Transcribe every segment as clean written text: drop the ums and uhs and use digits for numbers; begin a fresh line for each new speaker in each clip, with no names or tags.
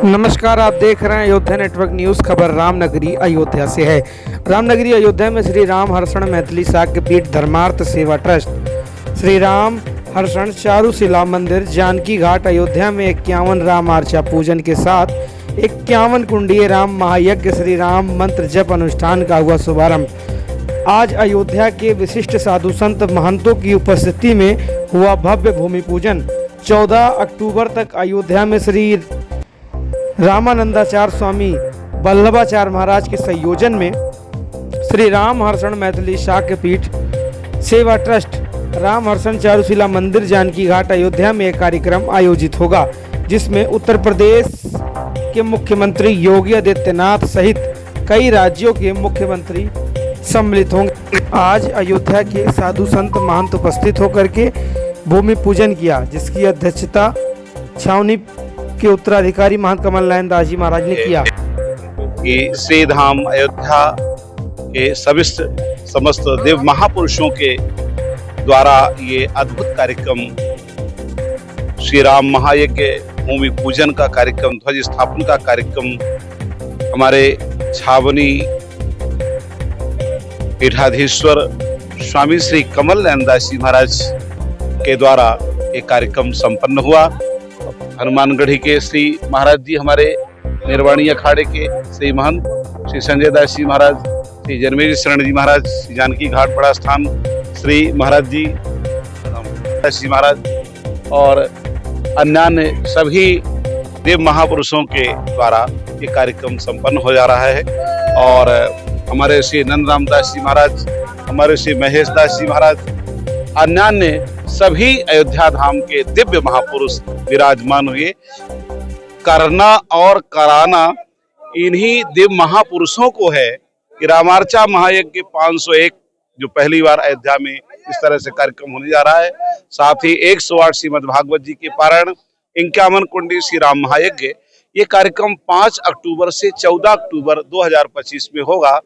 नमस्कार, आप देख रहे हैं अयोध्या नेटवर्क न्यूज़। खबर रामनगरी अयोध्या से है। रामनगरी अयोध्या में श्री राम हर्षण मैथिली शाक्य पीठ धर्मार्थ सेवा ट्रस्ट श्री राम हर्षण चारुशिला मंदिर जानकी घाट अयोध्या में 51 राम आर्चा पूजन के साथ 51 कुंडीय राम महायज्ञ श्री राम मंत्र जप अनुष्ठान का हुआ शुभारंभ। आज अयोध्या के विशिष्ट साधु संत महंतों की उपस्थिति में हुआ भव्य भूमि पूजन। 14 अक्टूबर तक अयोध्या में श्री रामानंदाचार्य स्वामी वल्लभाचार्य महाराज के संयोजन में श्री राम हर्षण मैथिली शाक्य पीठ सेवा ट्रस्ट राम हर्षण चारुशिला मंदिर जानकी घाट अयोध्या में एक कार्यक्रम आयोजित होगा, जिसमें उत्तर प्रदेश के मुख्यमंत्री योगी आदित्यनाथ सहित कई राज्यों के मुख्यमंत्री सम्मिलित होंगे। आज अयोध्या के साधु संत महंत उपस्थित होकर के भूमि पूजन किया, जिसकी अध्यक्षता छावनी के उत्तराधिकारी महंत कमल नयन दास जी महाराज ने किया।
कि श्री धाम अयोध्या के समस्त देव महापुरुषों के द्वारा ये अद्भुत कार्यक्रम श्री राम महायज्ञ भूमि पूजन का कार्यक्रम, ध्वज स्थापन का कार्यक्रम हमारे छावनी पीठाधीश्वर स्वामी श्री कमल नयन दास जी महाराज के द्वारा एक कार्यक्रम संपन्न हुआ। हनुमानगढ़ी के श्री महाराज जी, हमारे निर्वाणी अखाड़े के श्री महंत श्री संजय दास जी महाराज, श्री जन्मेजय शरण जी महाराज, श्री जानकी घाट बड़ा स्थान श्री महाराज जी दास जी महाराज और अन्य सभी देव महापुरुषों के द्वारा ये कार्यक्रम संपन्न हो जा रहा है। और हमारे श्री नंद राम दास जी महाराज, हमारे श्री महेश दास जी महाराज, अन्य सभी अयोध्या धाम के दिव्य महापुरुष विराजमान हुए। करना और कराना इन्हीं दिव्य महापुरुषों को है कि रामार्चा महायज्ञ 501 जो पहली बार अयोध्या में इस तरह से कार्यक्रम होने जा रहा है, साथ ही 108 श्रीमद् भागवत जी के पारायण, 51 कुंडी श्री राम महायज्ञ, ये कार्यक्रम 5 अक्टूबर से 14 अक्टूबर 2025 में होगा।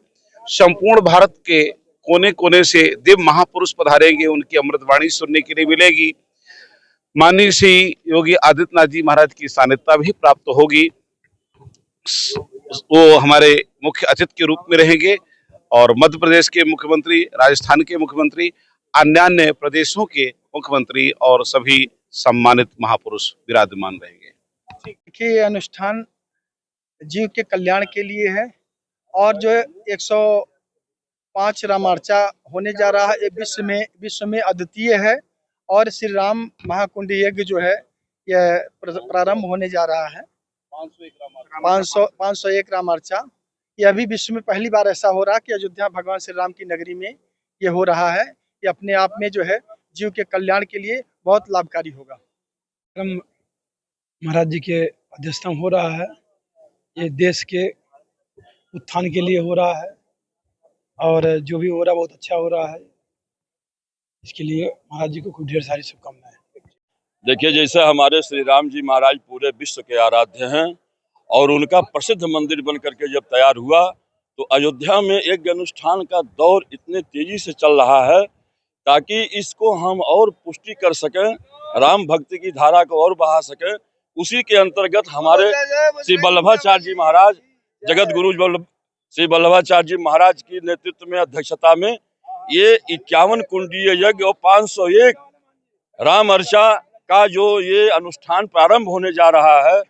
संपूर्ण भारत के कोने कोने से दिव्य महापुरुष पधारेंगे, उनकी अमृतवाणी सुनने के लिए मिलेगी। माननीय श्री योगी आदित्यनाथ जी महाराज की सानिध्यता भी प्राप्त होगी। वो हमारे मुख्य अतिथि के रूप में रहेंगे और मध्य प्रदेश के मुख्यमंत्री, राजस्थान के मुख्यमंत्री, अन्य प्रदेशों के मुख्यमंत्री और सभी सम्मानित महापुरुष विराजमान रहेंगे।
देखिए, ये अनुष्ठान जीव के कल्याण के लिए है और जो 105 रामार्चा होने जा रहा है, ये विश्व में अद्वितीय है। और श्री राम महाकुंड यज्ञ जो है यह प्रारंभ होने जा रहा है 501 रामार्चा। यह भी विश्व में पहली बार ऐसा हो रहा है कि अयोध्या भगवान श्री राम की नगरी में ये हो रहा है। ये अपने आप में जो है जीव के कल्याण के लिए बहुत लाभकारी होगा।
महाराज जी के अध्यक्षता हो रहा है, ये देश के उत्थान के लिए हो रहा है और जो भी हो रहा है बहुत अच्छा हो रहा है। इसके लिए महाराज जी को खूब ढेर सारी शुभकामनाएं।
देखिए, जैसे हमारे श्री राम जी महाराज पूरे विश्व के आराध्य हैं और उनका प्रसिद्ध मंदिर बन करके जब तैयार हुआ तो अयोध्या में एक अनुष्ठान का दौर इतने तेजी से चल रहा है ताकि इसको हम और पुष्टि कर सकें, राम भक्ति की धारा को और बढ़ा सकें। उसी के अंतर्गत हमारे श्री वल्लभाचार्य जी महाराज, जगत गुरु श्री वल्लभाचार्य जी महाराज की नेतृत्व में, अध्यक्षता में ये 51 कुंडीय यज्ञ और 501 राम अर्चा का जो ये अनुष्ठान प्रारंभ होने जा रहा है,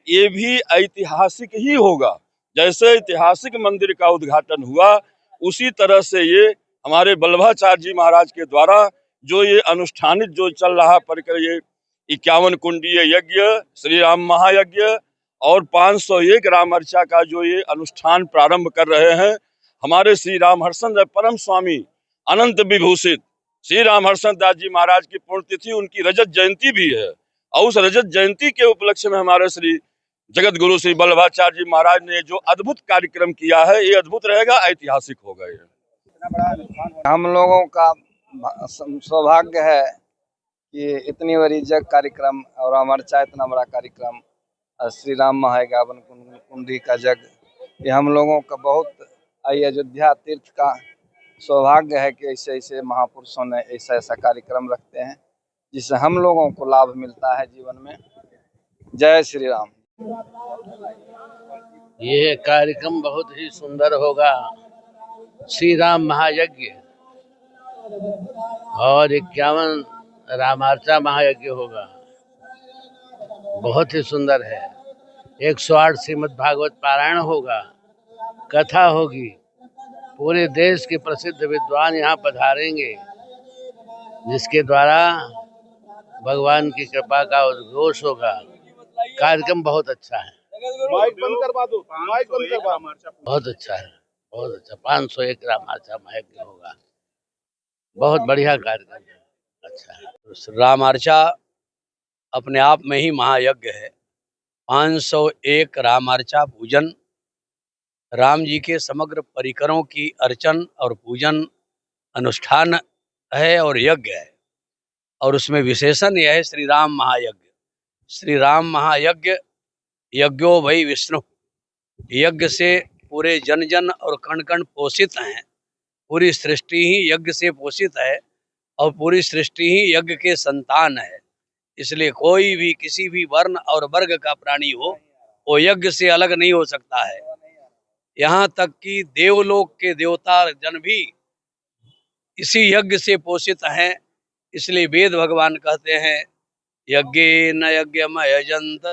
ये भी ऐतिहासिक ही होगा। जैसे ऐतिहासिक मंदिर का उद्घाटन हुआ, उसी तरह से ये हमारे वल्लभाचार्य जी महाराज के द्वारा जो ये अनुष्ठानित जो चल रहा प्रक्रिया, ये 51 कुंडीय यज्ञ श्री राम महायज्ञ और 501 राम अर्चा का जो ये अनुष्ठान प्रारंभ कर रहे हैं, हमारे श्री राम हर्षण परम स्वामी अनंत विभूषित श्री राम हर्षण दास जी महाराज की पुण्यतिथि, उनकी रजत जयंती भी है। और उस रजत जयंती के उपलक्ष्य में हमारे श्री जगत गुरु श्री वल्लभाचार्य जी महाराज ने जो अद्भुत कार्यक्रम किया है, ये अद्भुत रहेगा, ऐतिहासिक होगा। ये
हम लोगों का सौभाग्य है कि इतनी बड़ी जग कार्यक्रम और रामार्चा इतना बड़ा कार्यक्रम, श्री राम महायज्ञ कुंडी का जग, ये हम लोगों का बहुत अयोध्या तीर्थ का सौभाग्य है कि ऐसे ऐसे महापुरुषों ने ऐसा कार्यक्रम रखते हैं जिससे हम लोगों को लाभ मिलता है जीवन में। जय श्री राम।
ये कार्यक्रम बहुत ही सुंदर होगा। श्री राम महायज्ञ और 51 रामार्चा महायज्ञ होगा। बहुत ही सुंदर है। 108 श्रीमद् भागवत पारायण होगा, कथा होगी। पूरे देश के प्रसिद्ध विद्वान यहाँ पधारेंगे, जिसके द्वारा भगवान की कृपा का उद्घोष होगा। कार्यक्रम बहुत अच्छा है,
माइक बंद करवा दो, माइक बंद करवा।
बहुत अच्छा है, बहुत अच्छा। 501 रामार्चा महायज्ञ होगा, बहुत बढ़िया कार्यक्रम है, अच्छा है।
रामार्चा अपने आप में ही महायज्ञ है। 501 रामार्चा पूजन, राम जी के समग्र परिकरों की अर्चन और पूजन अनुष्ठान है और यज्ञ है। और उसमें विशेषण यह है श्री राम महायज्ञ। श्री राम महायज्ञ, यज्ञो वै विष्णु। यज्ञ से पूरे जन जन और कण कण पोषित हैं। पूरी सृष्टि ही यज्ञ से पोषित है और पूरी सृष्टि ही यज्ञ के संतान है। इसलिए कोई भी किसी भी वर्ण और वर्ग का प्राणी हो, वो यज्ञ से अलग नहीं हो सकता है। यहाँ तक कि देवलोक के देवता जन भी इसी यज्ञ से पोषित हैं। इसलिए वेद भगवान कहते हैं, यज्ञेन यज्ञमयजन्त